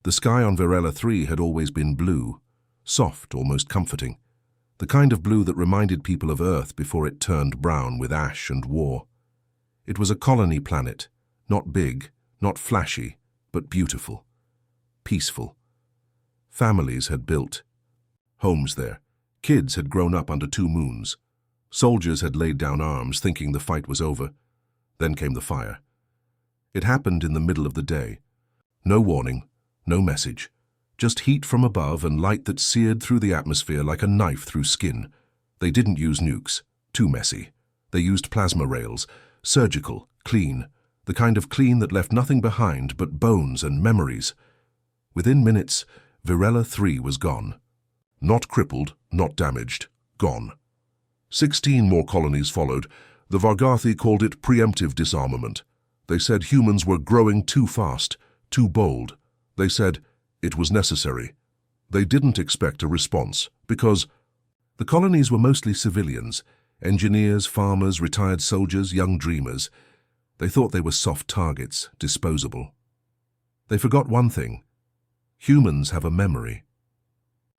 The sky on Varela 3 had always been blue, soft, almost comforting, the kind of blue that reminded people of Earth before it turned brown with ash and war. It was a colony planet, not big, not flashy, but beautiful, peaceful. Families had built homes there. Kids had grown up under 2 moons. Soldiers had laid down arms, thinking the fight was over. Then came the fire. It happened in the middle of the day. No warning, no message. Just heat from above and light that seared through the atmosphere like a knife through skin. They didn't use nukes. Too messy. They used plasma rails. Surgical, clean. The kind of clean that left nothing behind but bones and memories. Within minutes, Varela 3 was gone. Not crippled, not damaged. Gone. 16 more colonies followed. The Vargathi called it preemptive disarmament. They said humans were growing too fast, too bold. They said it was necessary. They didn't expect a response, because the colonies were mostly civilians, engineers, farmers, retired soldiers, young dreamers. They thought they were soft targets, disposable. They forgot one thing. Humans have a memory.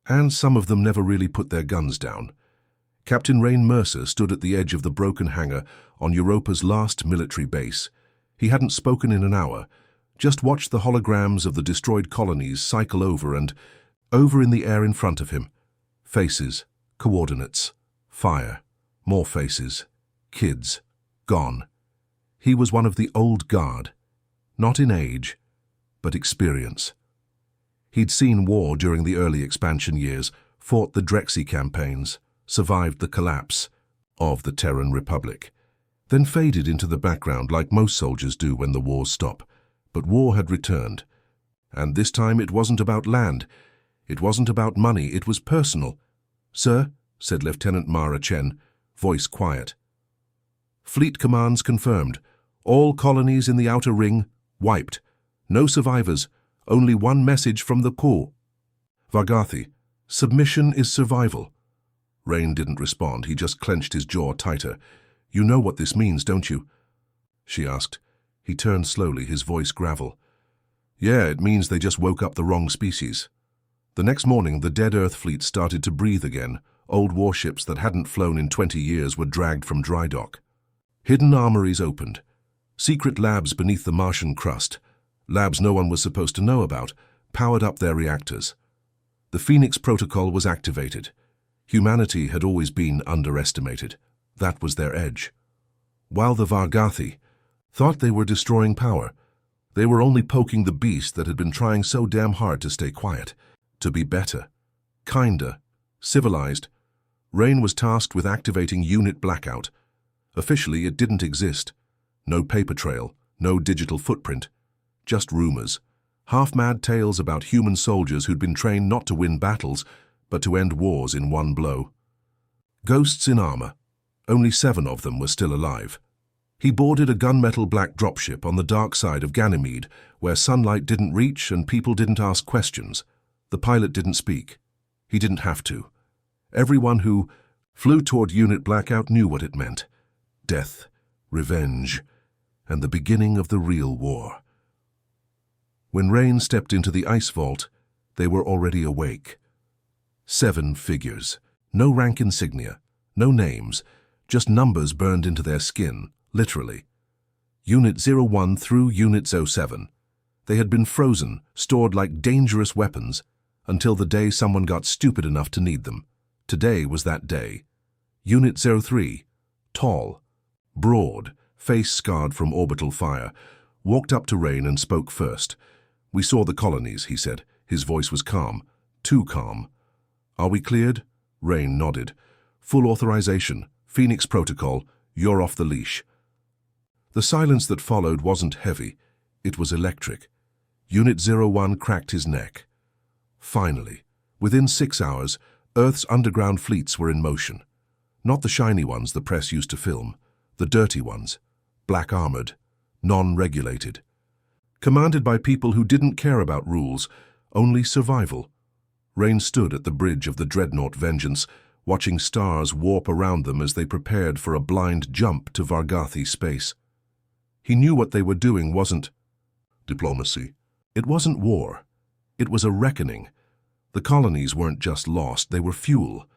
And some of them never really put their guns down. Captain Rain Mercer stood at the edge of the broken hangar on Europa's last military base. He hadn't spoken in an hour, just watched the holograms of the destroyed colonies cycle over and over in the air in front of him. Faces, coordinates, fire, more faces, kids, gone. He was one of the old guard, not in age, but experience. He'd seen war during the early expansion years, fought the Drexy campaigns, survived the collapse of the Terran Republic, then faded into the background like most soldiers do when the wars stop. But war had returned, and this time it wasn't about land, it wasn't about money, it was personal. "Sir," said Lieutenant Mara Chen, voice quiet. "Fleet commands confirmed. All colonies in the outer ring wiped. No survivors, only one message from the core. Vargathi, submission is survival." Rain didn't respond, he just clenched his jaw tighter. "You know what this means, don't you?" she asked. He turned slowly, his voice gravel. "Yeah, it means they just woke up the wrong species." The next morning, the dead Earth fleet started to breathe again. Old warships that hadn't flown in 20 years were dragged from dry dock. Hidden armories opened. Secret labs beneath the Martian crust, labs no one was supposed to know about, powered up their reactors. The Phoenix Protocol was activated. Humanity had always been underestimated. That was their edge. While the Vargathi thought they were destroying power, they were only poking the beast that had been trying so damn hard to stay quiet, to be better, kinder, civilized. Rain was tasked with activating Unit Blackout. Officially, it didn't exist. No paper trail, no digital footprint, just rumors, half-mad tales about human soldiers who'd been trained not to win battles, but to end wars in one blow. Ghosts in armor. Only 7 of them were still alive. He boarded a gunmetal black dropship on the dark side of Ganymede, where sunlight didn't reach and people didn't ask questions. The pilot didn't speak. He didn't have to. Everyone who flew toward Unit Blackout knew what it meant. Death, revenge, and the beginning of the real war. When Rain stepped into the ice vault, they were already awake. 7 figures. No rank insignia, no names, just numbers burned into their skin. Literally. Unit 01 through Unit 07. They had been frozen, stored like dangerous weapons, until the day someone got stupid enough to need them. Today was that day. Unit 03, tall, broad, face scarred from orbital fire, walked up to Rain and spoke first. "We saw the colonies," he said. His voice was calm, too calm. "Are we cleared?" Rain nodded. "Full authorization, Phoenix Protocol, you're off the leash." The silence that followed wasn't heavy, it was electric. Unit 01 cracked his neck. Finally, within 6 hours, Earth's underground fleets were in motion. Not the shiny ones the press used to film, the dirty ones, black-armored, non-regulated. Commanded by people who didn't care about rules, only survival. Rain stood at the bridge of the dreadnought Vengeance, watching stars warp around them as they prepared for a blind jump to Vargathi space. He knew what they were doing wasn't diplomacy. It wasn't war. It was a reckoning. The colonies weren't just lost, they were fuel.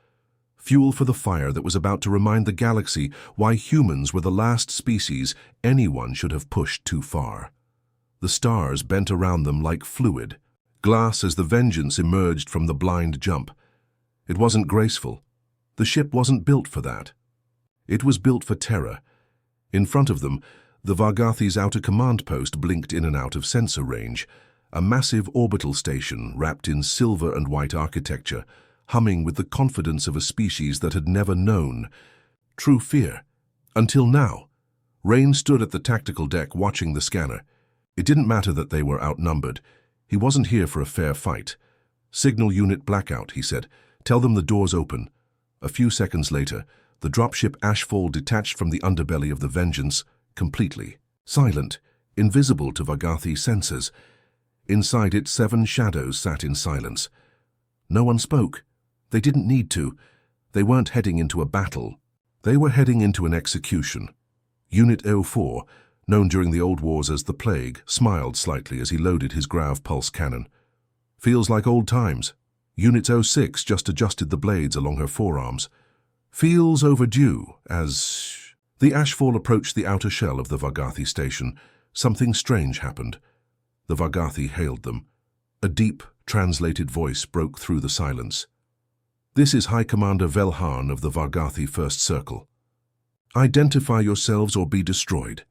Fuel for the fire that was about to remind the galaxy why humans were the last species anyone should have pushed too far. The stars bent around them like fluid, glass as the Vengeance emerged from the blind jump. It wasn't graceful. The ship wasn't built for that. It was built for terror. In front of them, the Vargathi's outer command post blinked in and out of sensor range, a massive orbital station wrapped in silver and white architecture, humming with the confidence of a species that had never known true fear. Until now. Rain stood at the tactical deck watching the scanner. It didn't matter that they were outnumbered. He wasn't here for a fair fight. "Signal unit blackout," he said. "Tell them the door's open." A few seconds later, the dropship Ashfall detached from the underbelly of the Vengeance, completely silent, invisible to Vargathi sensors. Inside it, 7 shadows sat in silence. No one spoke. They didn't need to. They weren't heading into a battle. They were heading into an execution. Unit 04, known during the Old Wars as the Plague, smiled slightly as he loaded his Grav pulse cannon. "Feels like old times." Unit 06 just adjusted the blades along her forearms. "Feels overdue," as the Ashfall approached the outer shell of the Vargathi station. Something strange happened. The Vargathi hailed them. A deep, translated voice broke through the silence. "This is High Commander Velharn of the Vargathi First Circle. Identify yourselves or be destroyed."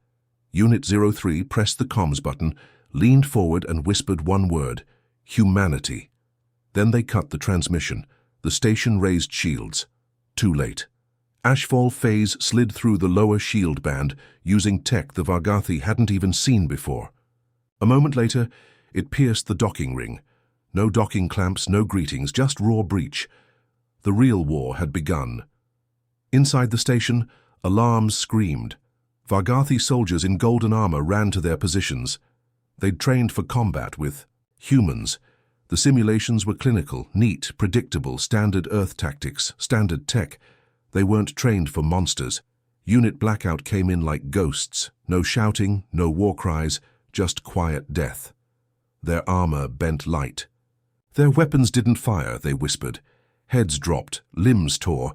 Unit 03 pressed the comms button, leaned forward and whispered one word: humanity. Then they cut the transmission. The station raised shields. Too late. Ashfall phase slid through the lower shield band, using tech the Vargathi hadn't even seen before. A moment later, it pierced the docking ring. No docking clamps, no greetings, just raw breach. The real war had begun. Inside the station, alarms screamed. Vargathi soldiers in golden armor ran to their positions. They'd trained for combat with humans. The simulations were clinical, neat, predictable, standard Earth tactics, standard tech. They weren't trained for monsters. Unit blackout came in like ghosts. No shouting, no war cries, just quiet death. Their armor bent light. Their weapons didn't fire, they whispered. Heads dropped, limbs tore.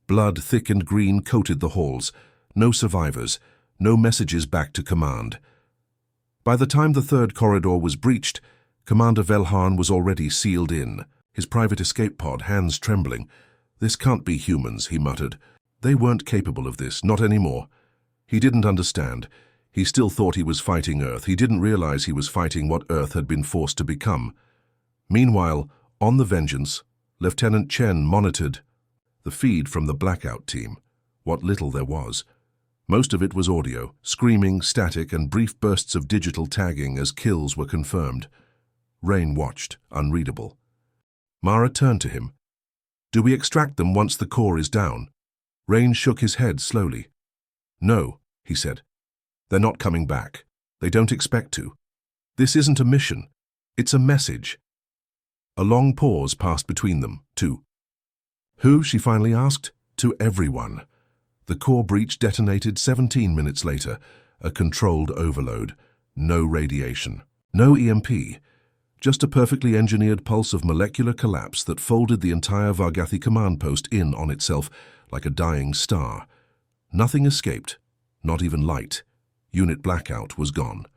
Blood thick and green coated the halls. No survivors, no messages back to command. By the time the third corridor was breached, Commander Velharn was already sealed in, his private escape pod, hands trembling. "This can't be humans," he muttered. They weren't capable of this, not anymore. He didn't understand. He still thought he was fighting Earth. He didn't realize he was fighting what Earth had been forced to become. Meanwhile, on the Vengeance, Lieutenant Chen monitored the feed from the blackout team, what little there was. Most of it was audio, screaming, static, and brief bursts of digital tagging as kills were confirmed. Rain watched, unreadable. Mara turned to him. "Do we extract them once the core is down?" Rain shook his head slowly. "No," he said. "They're not coming back. They don't expect to. This isn't a mission. It's a message." A long pause passed between them. "To who?" she finally asked. "To everyone." The core breach detonated 17 minutes later, a controlled overload. No radiation. No EMP. Just a perfectly engineered pulse of molecular collapse that folded the entire Vargathi command post in on itself like a dying star. Nothing escaped, not even light. Unit blackout was gone.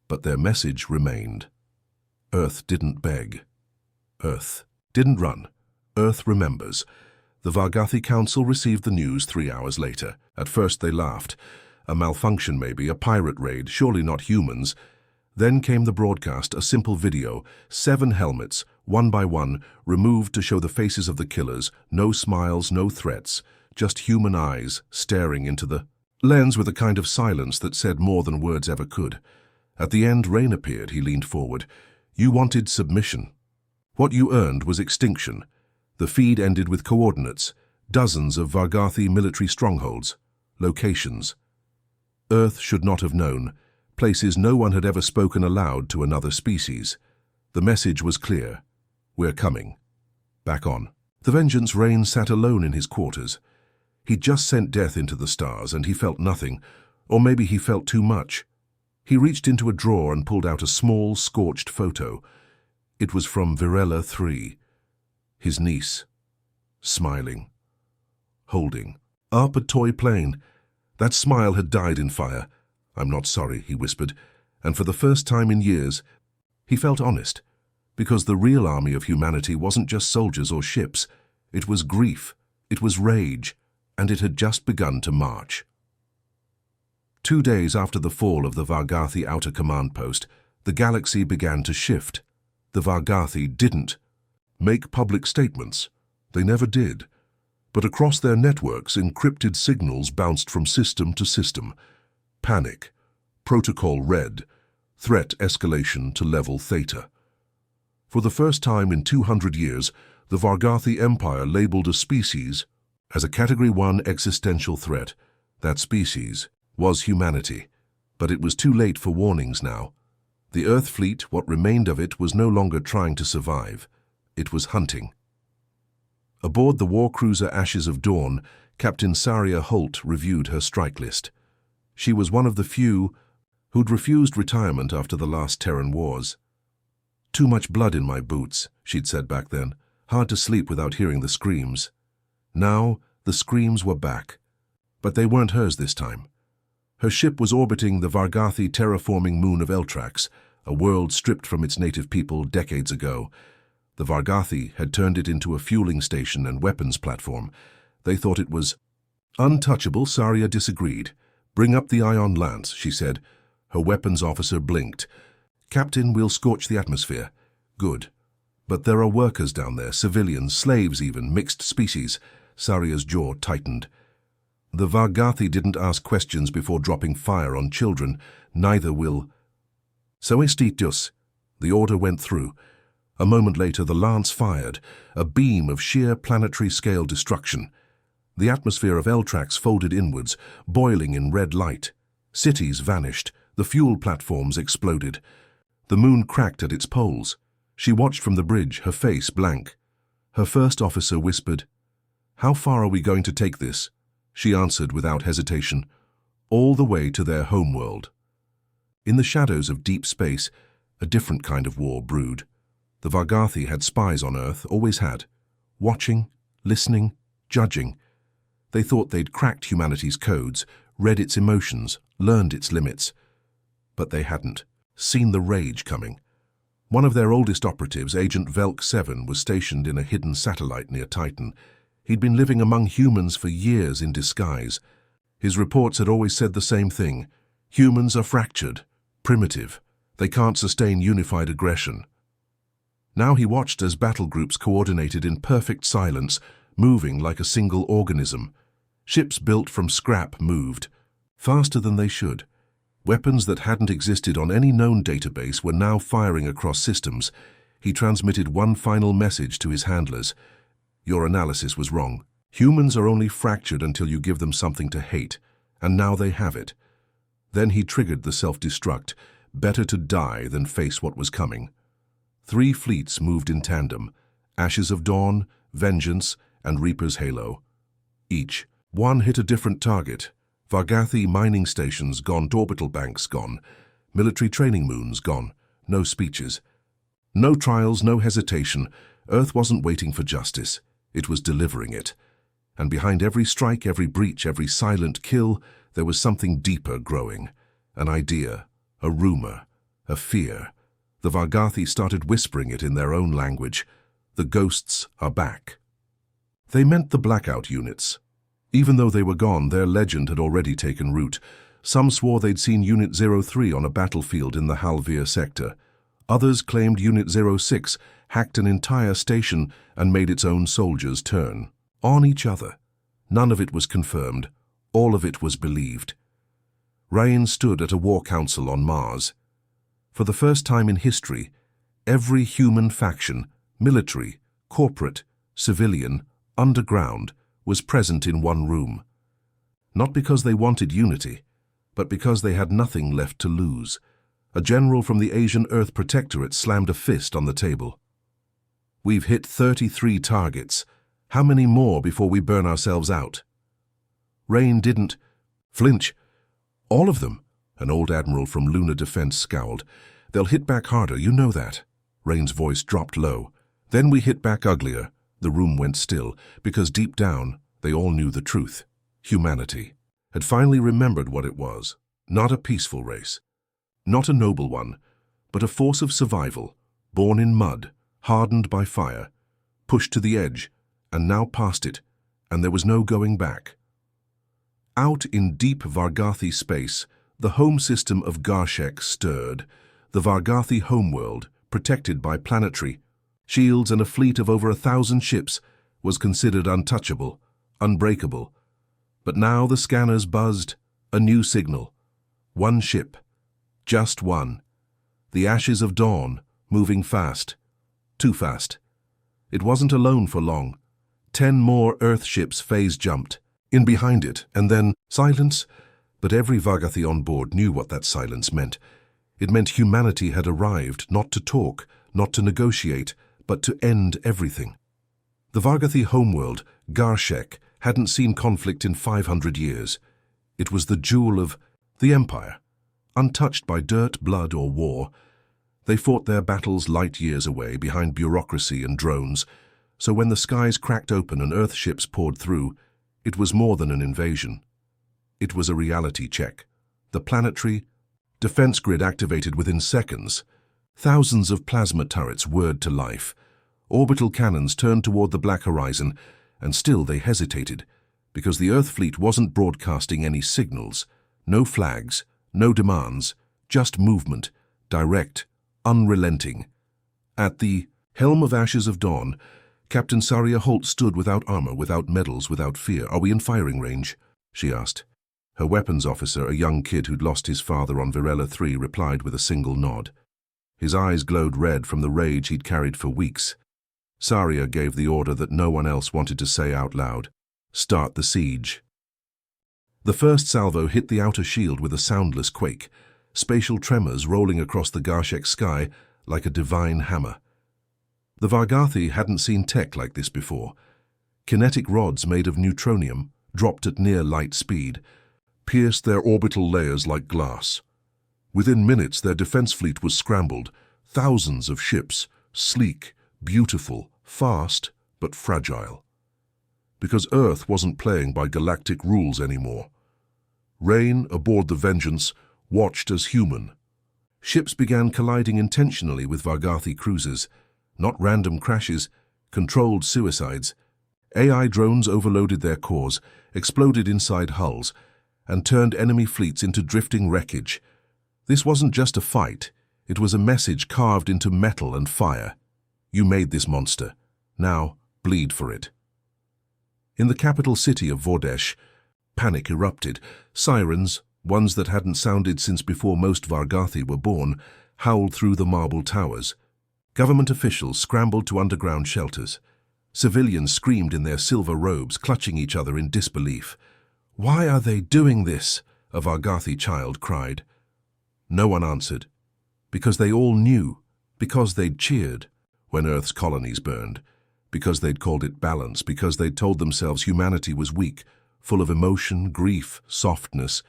But their message remained. Earth didn't beg. Earth didn't run. Earth remembers. The Vargathi Council received the news 3 hours later. At first they laughed. A malfunction maybe, a pirate raid, surely not humans. Then came the broadcast, a simple video, 7 helmets, one by one, removed to show the faces of the killers, no smiles, no threats, just human eyes staring into the lens with a kind of silence that said more than words ever could. At the end, Rain appeared. He leaned forward. "You wanted submission. What you earned was extinction." The feed ended with coordinates, dozens of Vargathi military strongholds, locations. Earth should not have known, places no one had ever spoken aloud to another species. The message was clear. We're coming. Back on. The Vengeance Rain sat alone in his quarters. He'd just sent death into the stars, and he felt nothing, or maybe he felt too much. He reached into a drawer and pulled out a small, scorched photo. It was from Virella 3, his niece, smiling, holding up a toy plane. That smile had died in fire. "I'm not sorry," he whispered, and for the first time in years, he felt honest, because the real army of humanity wasn't just soldiers or ships. It was grief, it was rage, and it had just begun to march. 2 days after the fall of the Vargathi Outer Command Post, the galaxy began to shift. The Vargathi didn't make public statements. They never did. But across their networks, encrypted signals bounced from system to system. Panic. Protocol red. Threat escalation to level theta. For the first time in 200 years, the Vargathi Empire labeled a species as a Category 1 existential threat. That species was humanity. But it was too late for warnings now. The Earth fleet, what remained of it, was no longer trying to survive. It was hunting. Aboard the war cruiser Ashes of Dawn, Captain Saria Holt reviewed her strike list. She was one of the few who'd refused retirement after the last Terran wars. "Too much blood in my boots," she'd said back then. "Hard to sleep without hearing the screams." Now, the screams were back. But they weren't hers this time. Her ship was orbiting the Vargathi terraforming moon of Eltrax, a world stripped from its native people decades ago. The Vargathi had turned it into a fueling station and weapons platform. They thought it was untouchable. Saria disagreed. "Bring up the ion lance," she said. Her weapons officer blinked. "Captain, we'll scorch the atmosphere." "Good. But there are workers down there, civilians, slaves even, mixed species." Saria's jaw tightened. "The Vargathi didn't ask questions before dropping fire on children. Neither will." "So estitus." The order went through. A moment later, the lance fired, a beam of sheer planetary-scale destruction. The atmosphere of Eltrax folded inwards, boiling in red light. Cities vanished. The fuel platforms exploded. The moon cracked at its poles. She watched from the bridge, her face blank. Her first officer whispered, "How far are we going to take this?" She answered without hesitation, "All the way to their homeworld." In the shadows of deep space, a different kind of war brewed. The Vargathi had spies on Earth, always had. Watching, listening, judging. They thought they'd cracked humanity's codes, read its emotions, learned its limits. But they hadn't seen the rage coming. One of their oldest operatives, Agent Velk 7, was stationed in a hidden satellite near Titan. He'd been living among humans for years in disguise. His reports had always said the same thing. Humans are fractured, primitive. They can't sustain unified aggression. Now he watched as battle groups coordinated in perfect silence, moving like a single organism. Ships built from scrap moved, faster than they should. Weapons that hadn't existed on any known database were now firing across systems. He transmitted one final message to his handlers. "Your analysis was wrong. Humans are only fractured until you give them something to hate, and now they have it." Then he triggered the self-destruct. Better to die than face what was coming. 3 fleets moved in tandem, Ashes of Dawn, Vengeance, and Reaper's Halo. Each one hit a different target. Vargathi mining stations gone, orbital banks gone, military training moons gone, no speeches. No trials, no hesitation. Earth wasn't waiting for justice. It was delivering it. And behind every strike, every breach, every silent kill, there was something deeper growing. An idea, a rumor, a fear. The Vargathi started whispering it in their own language. The ghosts are back. They meant the blackout units. Even though they were gone, their legend had already taken root. Some swore they'd seen Unit 03 on a battlefield in the Halvir sector. Others claimed Unit 06 hacked an entire station and made its own soldiers turn on each other. None of it was confirmed. All of it was believed. Rain stood at a war council on Mars. For the first time in history, every human faction, military, corporate, civilian, underground, was present in one room. Not because they wanted unity, but because they had nothing left to lose. A general from the Asian Earth Protectorate slammed a fist on the table. "We've hit 33 targets. How many more before we burn ourselves out?" Rain didn't flinch. "All of them," an old admiral from Lunar Defense scowled. "They'll hit back harder, you know that." Rain's voice dropped low. Then we hit back uglier. The room went still, because deep down, they all knew the truth. Humanity had finally remembered what it was. Not a peaceful race. Not a noble one, but a force of survival, born in mud, hardened by fire, pushed to the edge, and now past it, and there was no going back. Out in deep Vargathi space, the home system of Garshek stirred. The Vargathi homeworld, protected by planetary shields and a fleet of over 1,000 ships, was considered untouchable, unbreakable. But now the scanners buzzed, a new signal. One ship. Just one. The ashes of dawn, moving fast. Too fast. It wasn't alone for long. 10 more Earth ships phase-jumped. In behind it, and then silence. But every Vargathi on board knew what that silence meant. It meant humanity had arrived, not to talk, not to negotiate, but to end everything. The Vargathi homeworld, Garshek, hadn't seen conflict in 500 years. It was the jewel of the Empire, untouched by dirt, blood, or war. They fought their battles light years away, behind bureaucracy and drones, so when the skies cracked open and Earth ships poured through, it was more than an invasion. It was a reality check. The planetary defense grid activated within seconds. Thousands of plasma turrets whirred to life. Orbital cannons turned toward the black horizon, and still they hesitated, because the Earth fleet wasn't broadcasting any signals. No flags, no demands, just movement, direct, unrelenting. At the helm of Ashes of Dawn, Captain Saria Holt stood without armor, without medals, without fear. "Are we in firing range?" she asked. Her weapons officer, a young kid who'd lost his father on Virella 3, replied with a single nod. His eyes glowed red from the rage he'd carried for weeks. Saria gave the order that no one else wanted to say out loud. "Start the siege." The first salvo hit the outer shield with a soundless quake, spatial tremors rolling across the Garshek sky like a divine hammer. The Vargathi hadn't seen tech like this before. Kinetic rods made of neutronium, dropped at near light speed, pierced their orbital layers like glass. Within minutes, their defense fleet was scrambled. Thousands of ships, sleek, beautiful, fast, but fragile. Because Earth wasn't playing by galactic rules anymore. Rain, aboard the Vengeance, watched as human. Ships began colliding intentionally with Vargathi cruisers. Not random crashes, controlled suicides. AI drones overloaded their cores, exploded inside hulls, and turned enemy fleets into drifting wreckage. This wasn't just a fight, it was a message carved into metal and fire. You made this monster. Now, bleed for it. In the capital city of Vordesh, panic erupted. Sirens, ones that hadn't sounded since before most Vargathi were born, howled through the marble towers. Government officials scrambled to underground shelters. Civilians screamed in their silver robes, clutching each other in disbelief. "Why are they doing this?" a Vargathi child cried. No one answered. Because they all knew. Because they'd cheered when Earth's colonies burned. Because they'd called it balance. Because they'd told themselves humanity was weak, full of emotion, grief, softness.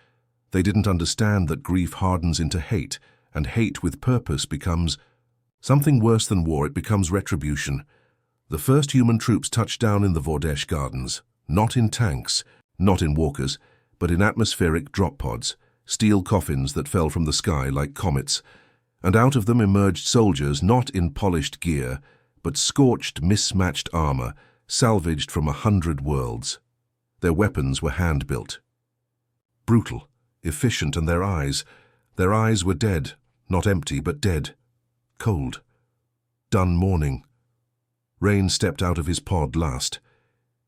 They didn't understand that grief hardens into hate, and hate with purpose becomes something worse than war. It becomes retribution. The first human troops touched down in the Vordesh gardens, not in tanks, not in walkers, but in atmospheric drop pods, steel coffins that fell from the sky like comets, and out of them emerged soldiers not in polished gear, but scorched, mismatched armor, salvaged from 100 worlds. Their weapons were hand-built. Brutal, efficient, and their eyes were dead, not empty, but dead. Cold. Done mourning. Rain stepped out of his pod last.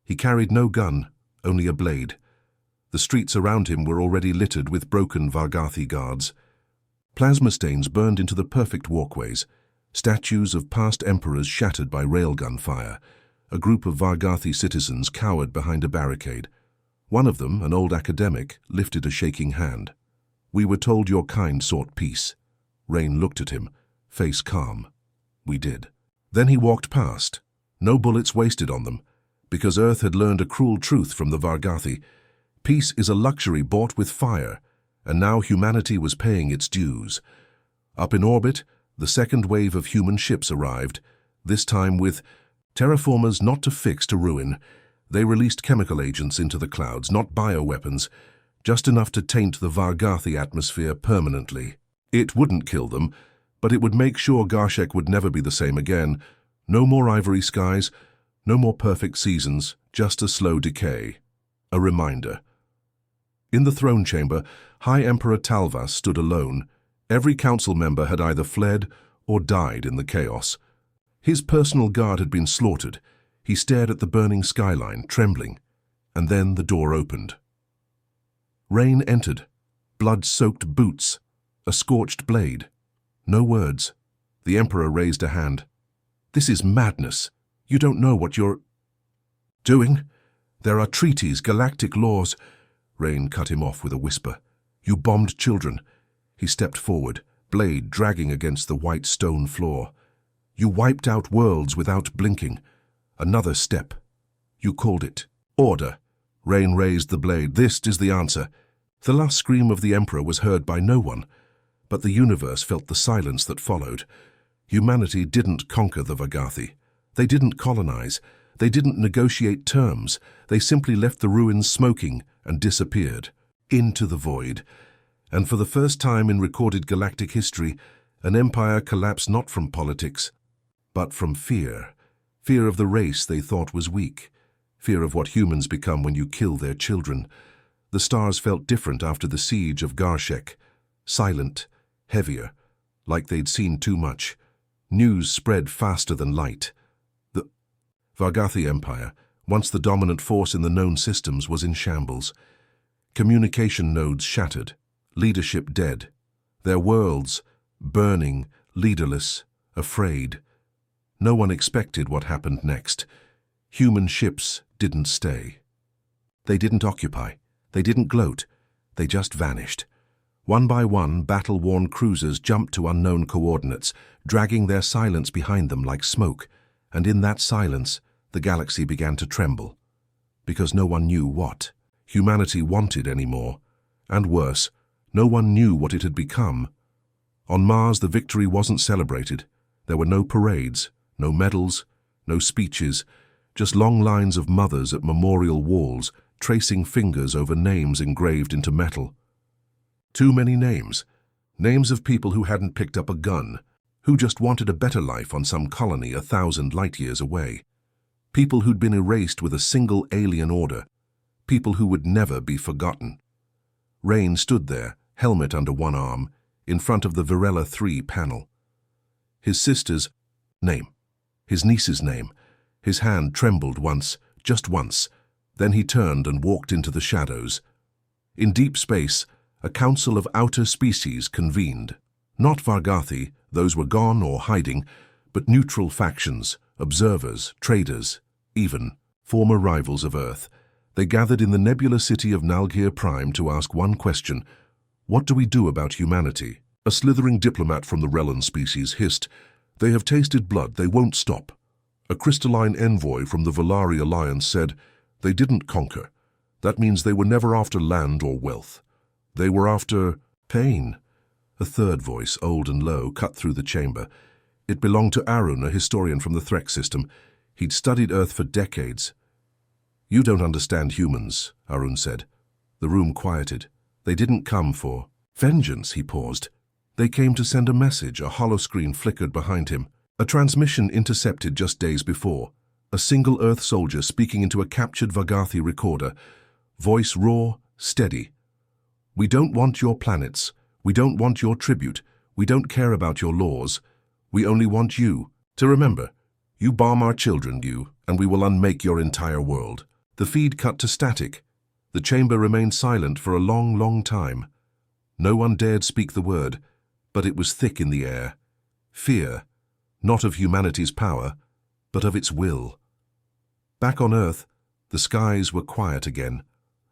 He carried no gun, only a blade. The streets around him were already littered with broken Vargathi guards. Plasma stains burned into the perfect walkways, statues of past emperors shattered by railgun fire. A group of Vargathi citizens cowered behind a barricade. One of them, an old academic, lifted a shaking hand. "We were told your kind sought peace." Rain looked at him, face calm. "We did." Then he walked past. No bullets wasted on them, because Earth had learned a cruel truth from the Vargathi. Peace is a luxury bought with fire, and now humanity was paying its dues. Up in orbit, The second wave of human ships arrived, this time with terraformers not to fix, to ruin. They released chemical agents into the clouds, not bioweapons, just enough to taint the Vargathi atmosphere permanently. It wouldn't kill them, but it would make sure Garshek would never be the same again. No more ivory skies, no more perfect seasons, just a slow decay. A reminder. In the throne chamber, High Emperor Talvas stood alone. Every council member had either fled or died in the chaos. His personal guard had been slaughtered. He stared at the burning skyline, trembling, and then the door opened. Rain entered, blood-soaked boots, a scorched blade. No words. The Emperor raised a hand. "This is madness. You don't know what you're doing. There are treaties, galactic laws." Rain cut him off with a whisper. "You bombed children." He stepped forward, blade dragging against the white stone floor. "You wiped out worlds without blinking." Another step. "You called it order." Rain raised the blade. "This is the answer." The last scream of the Emperor was heard by no one, but the universe felt the silence that followed. Humanity didn't conquer the Vargathi. They didn't colonize. They didn't negotiate terms. They simply left the ruins smoking and disappeared into the void. And for the first time in recorded galactic history, an empire collapsed not from politics, but from fear. Fear of the race they thought was weak. Fear of what humans become when you kill their children. The stars felt different after the siege of Garshek. Silent, heavier, like they'd seen too much. News spread faster than light. The Vargathi Empire, once the dominant force in the known systems, was in shambles. Communication nodes shattered, leadership dead. Their worlds burning, leaderless, afraid. No one expected what happened next. Human ships didn't stay. They didn't occupy. They didn't gloat. They just vanished. One by one, battle-worn cruisers jumped to unknown coordinates, dragging their silence behind them like smoke. And in that silence, the galaxy began to tremble. Because no one knew what humanity wanted anymore. And worse, no one knew what it had become. On Mars, the victory wasn't celebrated. There were no parades, no medals, no speeches, just long lines of mothers at memorial walls, tracing fingers over names engraved into metal. Too many names. Names of people who hadn't picked up a gun, who just wanted a better life on some colony 1,000 light-years away. People who'd been erased with a single alien order. People who would never be forgotten. Rain stood there, helmet under one arm, in front of the Virella 3 panel. His sister's name. His niece's name. His hand trembled once, just once. Then he turned and walked into the shadows. In deep space, a council of outer species convened. Not Vargathi, those were gone or hiding, but neutral factions, observers, traders, even former rivals of Earth. They gathered in the nebulous city of Nalgir Prime to ask one question: what do we do about humanity? A slithering diplomat from the Rellan species hissed, "They have tasted blood, they won't stop." A crystalline envoy from the Valari Alliance said, "They didn't conquer. That means they were never after land or wealth. They were after pain." A third voice, old and low, cut through the chamber. It belonged to Arun, a historian from the Threk system. He'd studied Earth for decades. "You don't understand humans," Arun said. The room quieted. "They didn't come for vengeance," he paused. "They came to send a message." A holoscreen flickered behind him. A transmission intercepted just days before. A single Earth soldier speaking into a captured Vargathi recorder. Voice raw, steady. "We don't want your planets. We don't want your tribute. We don't care about your laws. We only want you to remember. You bomb our children, and we will unmake your entire world." The feed cut to static. The chamber remained silent for a long, long time. No one dared speak the word, but it was thick in the air. Fear, not of humanity's power, but of its will. Back on Earth, the skies were quiet again.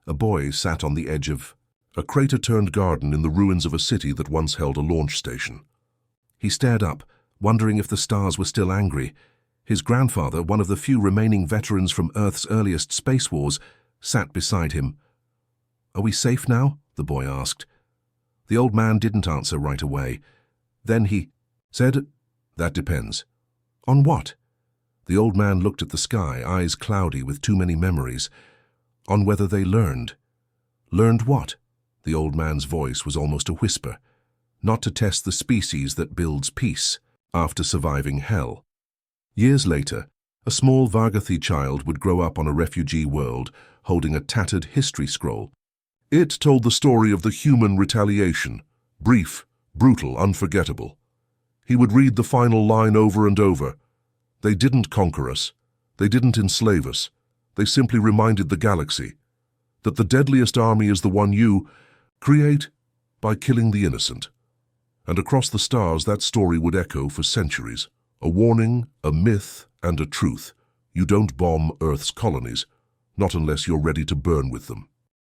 A boy sat on the edge of a crater-turned garden in the ruins of a city that once held a launch station. He stared up, wondering if the stars were still angry. His grandfather, one of the few remaining veterans from Earth's earliest space wars, sat beside him. "Are we safe now?" the boy asked. The old man didn't answer right away. Then he Said, "That depends." "On what?" The old man looked at the sky, eyes cloudy with too many memories. "On whether they learned." "Learned what?" The old man's voice was almost a whisper. "Not to test the species that builds peace after surviving hell." Years later, a small Vargathi child would grow up on a refugee world holding a tattered history scroll. It told the story of the human retaliation, brief, brutal, unforgettable. He would read the final line over and over. "They didn't conquer us. They didn't enslave us. They simply reminded the galaxy that the deadliest army is the one you create by killing the innocent." And across the stars that story would echo for centuries. A warning, a myth, and a truth. You don't bomb Earth's colonies, not unless you're ready to burn with them.